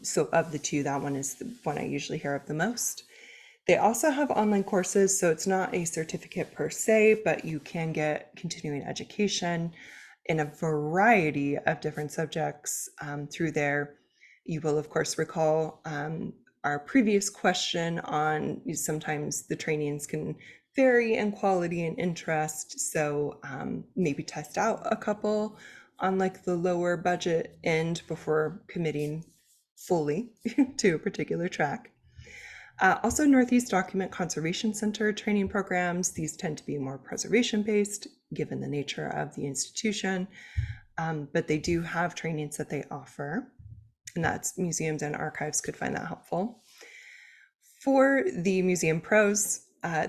So of the two, that one is the one I usually hear of the most. They also have online courses, so it's not a certificate per se, but you can get continuing education in a variety of different subjects through there. You will, of course, recall our previous question on sometimes the trainings can vary in quality and interest. So maybe test out a couple on like the lower budget end before committing fully to a particular track. Also, Northeast Document Conservation Center training programs. These tend to be more preservation based given the nature of the institution, but they do have trainings that they offer, and that's museums and archives could find that helpful. For the museum pros,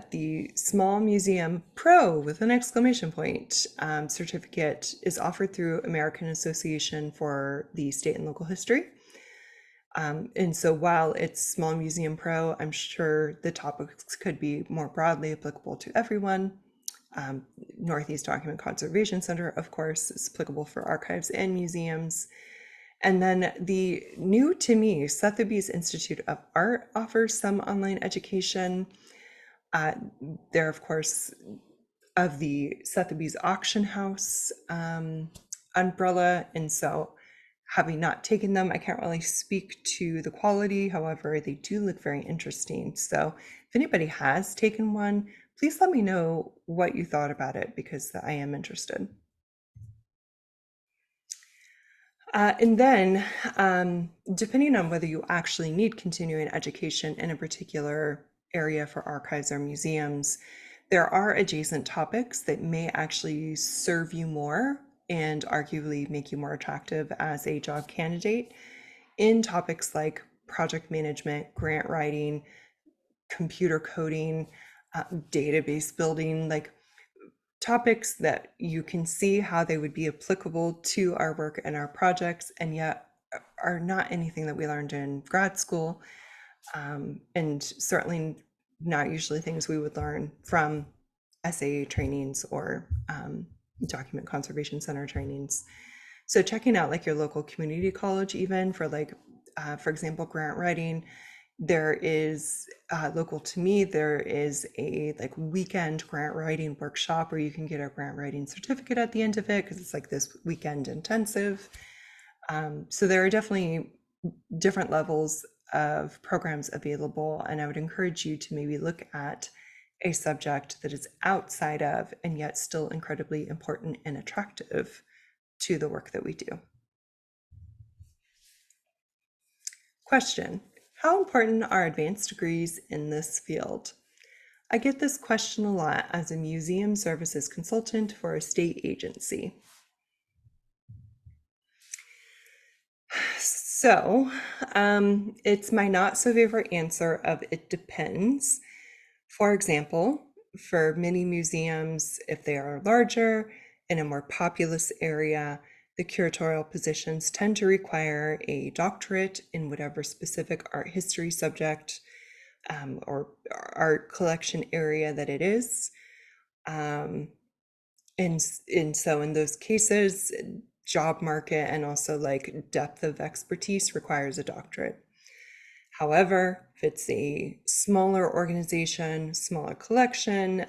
the Small Museum Pro with an exclamation point certificate is offered through American Association for the State and Local History. And so while it's Small Museum Pro, I'm sure the topics could be more broadly applicable to everyone. Northeast Document Conservation Center, of course, is applicable for archives and museums. And then the new to me, Sotheby's Institute of Art offers some online education. They're, of course, of the Sotheby's Auction House umbrella. And so having not taken them, I can't really speak to the quality. However, they do look very interesting. So if anybody has taken one, please let me know what you thought about it because I am interested. And then, depending on whether you actually need continuing education in a particular area for archives or museums, there are adjacent topics that may actually serve you more and arguably make you more attractive as a job candidate in topics like project management, grant writing, computer coding, database building, like topics that you can see how they would be applicable to our work and our projects, and yet are not anything that we learned in grad school, and certainly not usually things we would learn from SAA trainings or document conservation center trainings. So checking out like your local community college, even for like, for example, grant writing, there is local to me, there is a like weekend grant writing workshop where you can get a grant writing certificate at the end of it because it's like this weekend intensive. So there are definitely different levels of programs available, and I would encourage you to maybe look at a subject that is outside of and yet still incredibly important and attractive to the work that we do. Question: how important are advanced degrees in this field? I get this question a lot as a museum services consultant for a state agency. So, it's my not so favorite answer of it depends. For example, for many museums, if they are larger in a more populous area, the curatorial positions tend to require a doctorate in whatever specific art history subject or art collection area that it is. Um, and so in those cases, job market and also like depth of expertise requires a doctorate. However, if it's a smaller organization, smaller collection,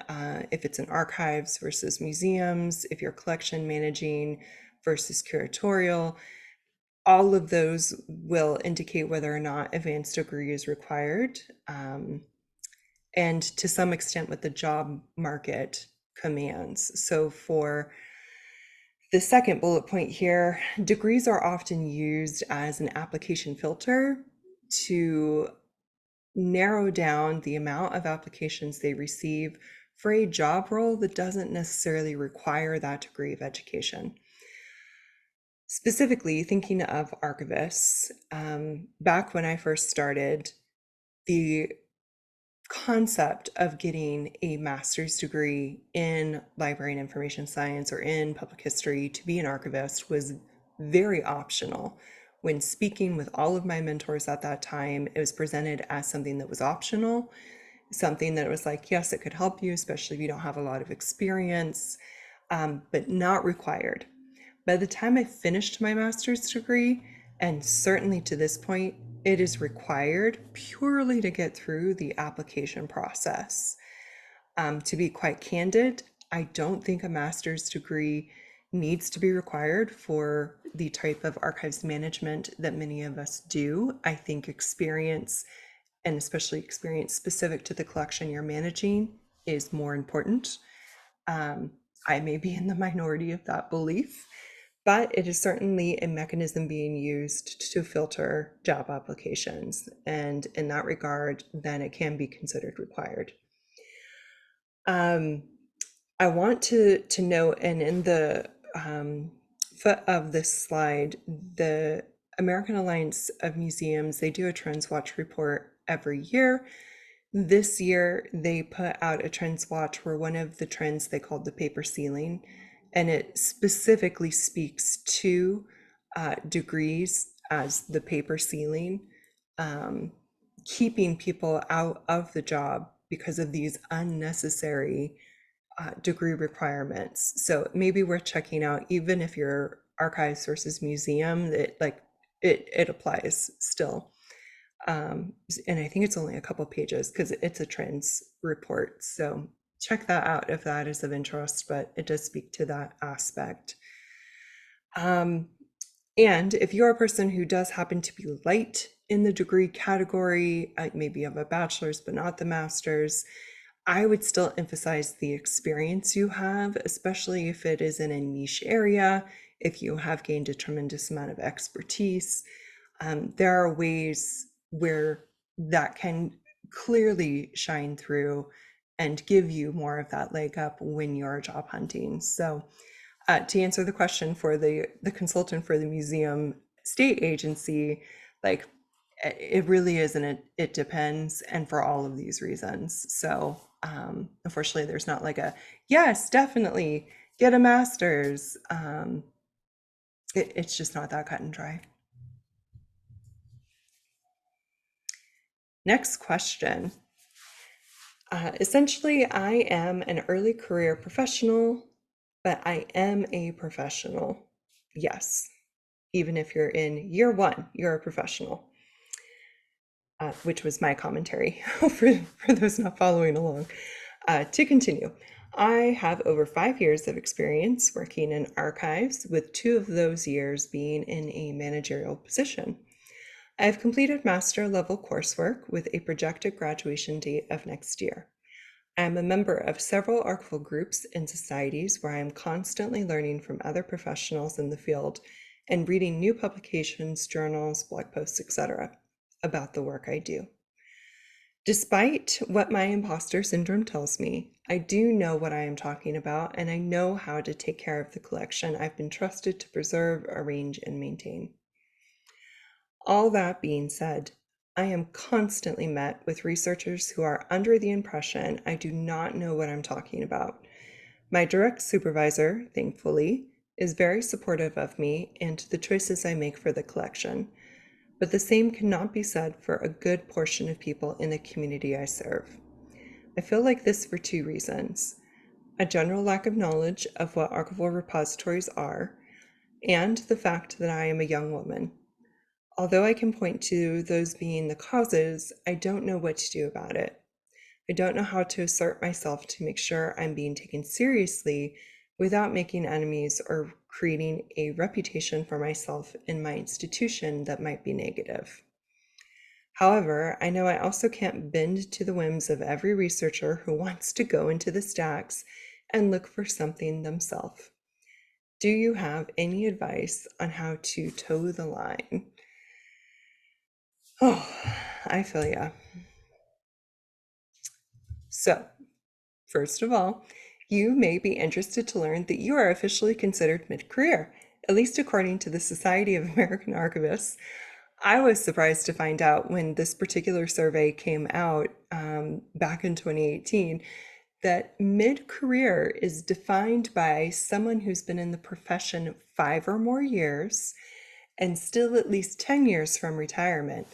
if it's an archives versus museums, if you're collection managing versus curatorial, all of those will indicate whether or not advanced degree is required. And to some extent what the job market commands. So for the second bullet point here, degrees are often used as an application filter to narrow down the amount of applications they receive for a job role that doesn't necessarily require that degree of education. Specifically, thinking of archivists, back when I first started, the concept of getting a master's degree in library and information science or in public history to be an archivist was very optional. When speaking with all of my mentors at that time, it was presented as something that was optional, something that was like, yes, it could help you, especially if you don't have a lot of experience, but not required. By the time I finished my master's degree, and certainly to this point, it is required purely to get through the application process. To be quite candid, I don't think a master's degree needs to be required for the type of archives management that many of us do. I think experience, and especially experience specific to the collection you're managing, is more important. I may be in the minority of that belief, but it is certainly a mechanism being used to filter job applications. And in that regard, then it can be considered required. I want to note, and in the foot of this slide, the American Alliance of Museums, they do a Trends Watch report every year. This year, they put out a Trends Watch where one of the trends they called the paper ceiling, and it specifically speaks to degrees as the paper ceiling, keeping people out of the job because of these unnecessary degree requirements. So maybe worth checking out, even if you're archives versus museum, that like it applies still. And I think it's only a couple pages because it's a trends report. So check that out if that is of interest, but it does speak to that aspect. And if you're a person who does happen to be light in the degree category, maybe you have a bachelor's but not the master's, I would still emphasize the experience you have, especially if it is in a niche area, if you have gained a tremendous amount of expertise. There are ways where that can clearly shine through and give you more of that leg up when you're job hunting. So to answer the question for the consultant for the museum state agency, like it really isn't, it depends, and for all of these reasons. So unfortunately there's not like a yes, definitely get a master's. It's just not that cut and dry. Next question. Essentially, I am an early career professional, but I am a professional. Yes, even if you're in year one, you're a professional, which was my commentary for those not following along. To continue, I have over 5 years of experience working in archives, with 2 of those years being in a managerial position. I have completed master level coursework with a projected graduation date of next year. I am a member of several archival groups and societies where I am constantly learning from other professionals in the field and reading new publications, journals, blog posts, etc. about the work I do. Despite what my imposter syndrome tells me, I do know what I am talking about, and I know how to take care of the collection I've been trusted to preserve, arrange, and maintain. All that being said, I am constantly met with researchers who are under the impression I do not know what I'm talking about. My direct supervisor, thankfully, is very supportive of me and the choices I make for the collection, but the same cannot be said for a good portion of people in the community I serve. I feel like this for two reasons: a general lack of knowledge of what archival repositories are, and the fact that I am a young woman. Although I can point to those being the causes, I don't know what to do about it. I don't know how to assert myself to make sure I'm being taken seriously without making enemies or creating a reputation for myself in my institution that might be negative. However, I know I also can't bend to the whims of every researcher who wants to go into the stacks and look for something themselves. Do you have any advice on how to toe the line? Oh, I feel ya. So, first of all, you may be interested to learn that you are officially considered mid-career, at least according to the Society of American Archivists. I was surprised to find out when this particular survey came out back in 2018 that mid-career is defined by someone who's been in the profession 5 or more years and still at least 10 years from retirement,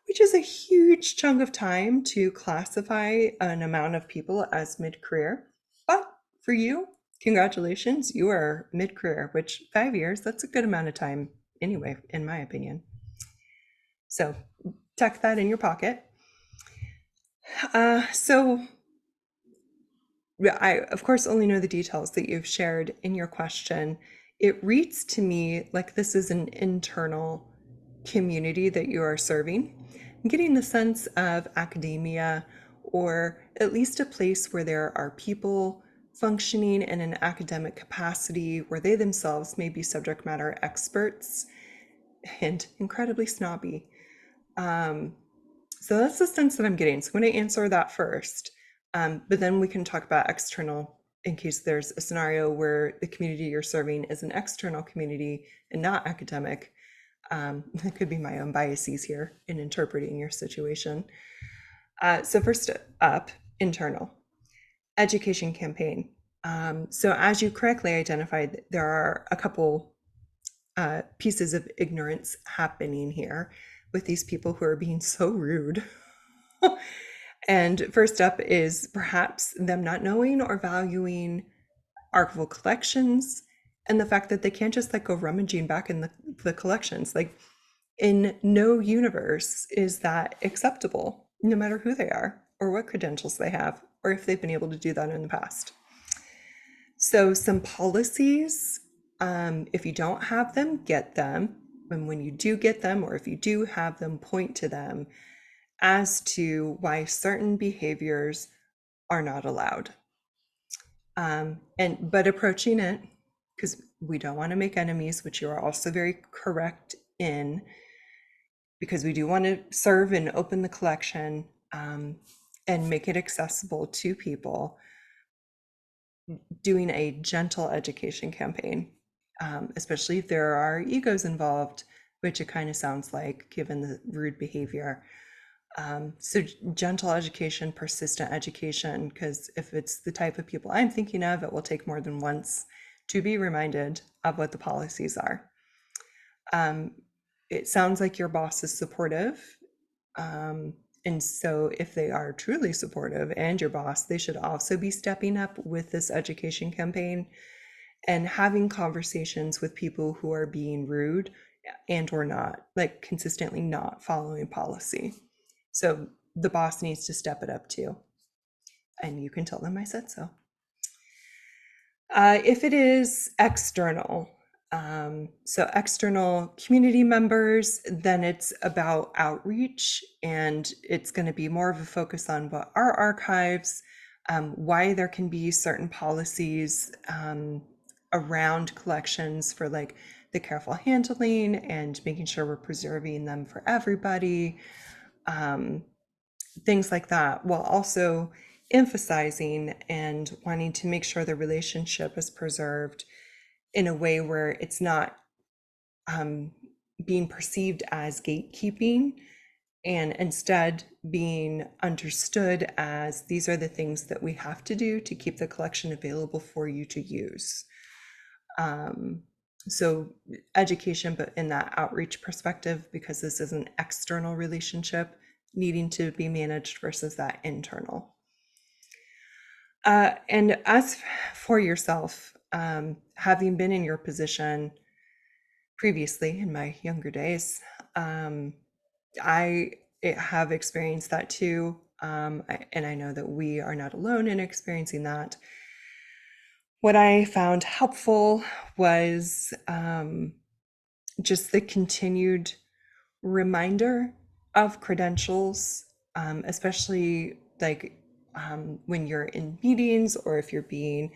which is a huge chunk of time to classify an amount of people as mid-career. But for you, congratulations, you are mid-career, which 5 years, that's a good amount of time anyway, in my opinion. So tuck that in your pocket. So I, of course, only know the details that you've shared in your question. It reads to me like this is an internal community that you are serving. I'm getting the sense of academia, or at least a place where there are people functioning in an academic capacity where they themselves may be subject matter experts and incredibly snobby. So that's the sense that I'm getting. So I'm going to answer that first, but then we can talk about external in case there's a scenario where the community you're serving is an external community and not academic. That could be my own biases here in interpreting your situation. So first up, internal education campaign. So as you correctly identified, there are a couple pieces of ignorance happening here with these people who are being so rude. And first up is perhaps them not knowing or valuing archival collections and the fact that they can't just like go rummaging back in the collections. Like in no universe is that acceptable, no matter who they are or what credentials they have, or if they've been able to do that in the past. So some policies, if you don't have them, get them. And when you do get them, or if you do have them, point to them as to why certain behaviors are not allowed. But approaching it, because we don't want to make enemies, which you are also very correct in, because we do want to serve and open the collection and make it accessible to people, doing a gentle education campaign, especially if there are egos involved, which it kind of sounds like given the rude behavior. So gentle education, persistent education, because if it's the type of people I'm thinking of, it will take more than once to be reminded of what the policies are. It sounds like your boss is supportive. And so if they are truly supportive and your boss, they should also be stepping up with this education campaign and having conversations with people who are being rude and or not, like consistently not following policy. So the boss needs to step it up too. And you can tell them I said so. If it is external, so external community members, then it's about outreach, and it's going to be more of a focus on what are archives, why there can be certain policies around collections for like the careful handling and making sure we're preserving them for everybody, things like that, while also emphasizing and wanting to make sure the relationship is preserved in a way where it's not being perceived as gatekeeping, and instead being understood as these are the things that we have to do to keep the collection available for you to use. So education, but in that outreach perspective, because this is an external relationship needing to be managed versus that internal. And as for yourself, having been in your position previously in my younger days, I have experienced that too. And I know that we are not alone in experiencing that. What I found helpful was just the continued reminder of credentials, especially like when you're in meetings or if you're being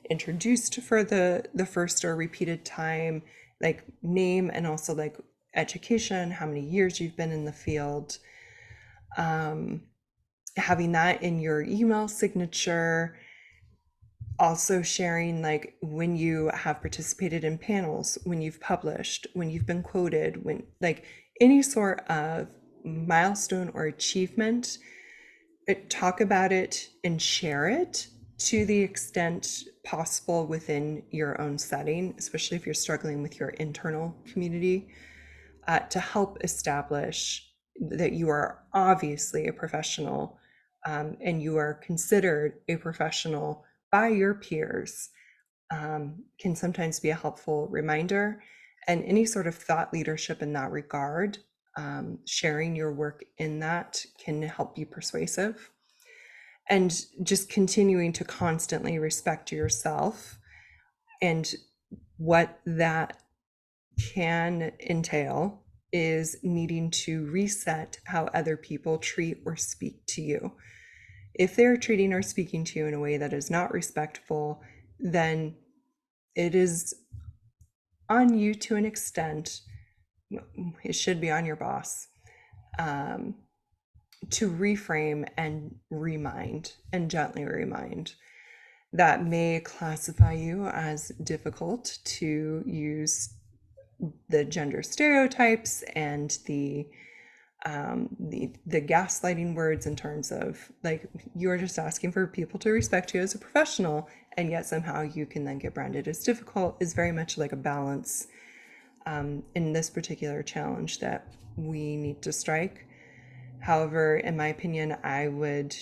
introduced for the first or repeated time, like name and also like education, how many years you've been in the field, having that in your email signature, also sharing like when you have participated in panels, when you've published, when you've been quoted, when like any sort of milestone or achievement, talk about it and share it to the extent possible within your own setting, especially if you're struggling with your internal community, to help establish that you are obviously a professional, and you are considered a professional by your peers, can sometimes be a helpful reminder. And any sort of thought leadership in that regard, sharing your work in that can help be persuasive. And just continuing to constantly respect yourself and what that can entail is needing to reset how other people treat or speak to you. If they're treating or speaking to you in a way that is not respectful, then it is on you to an extent. It should be on your boss, to reframe and remind and gently remind. That may classify you as difficult to use the gender stereotypes and the gaslighting words in terms of like you're just asking for people to respect you as a professional, and yet somehow you can then get branded as difficult, is very much like a balance in this particular challenge that we need to strike. However, in my opinion, I would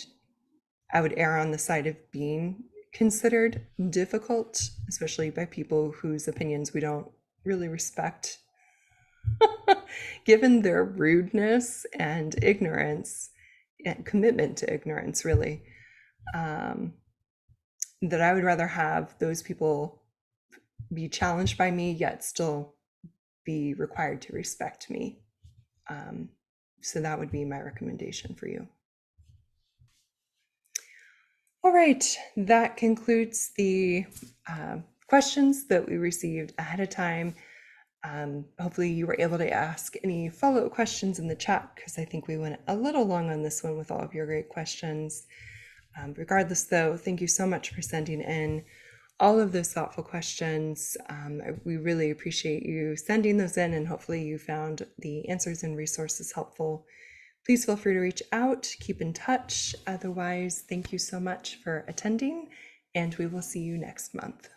err on the side of being considered difficult, especially by people whose opinions we don't really respect, given their rudeness and ignorance and commitment to ignorance, really. That I would rather have those people be challenged by me, yet still be required to respect me. So that would be my recommendation for you. All right, that concludes the questions that we received ahead of time. Hopefully you were able to ask any follow-up questions in the chat, because I think we went a little long on this one with all of your great questions. Regardless though, thank you so much for sending in all of those thoughtful questions. We really appreciate you sending those in, and hopefully you found the answers and resources helpful. Please feel free to reach out, keep in touch. Otherwise, thank you so much for attending, and we will see you next month.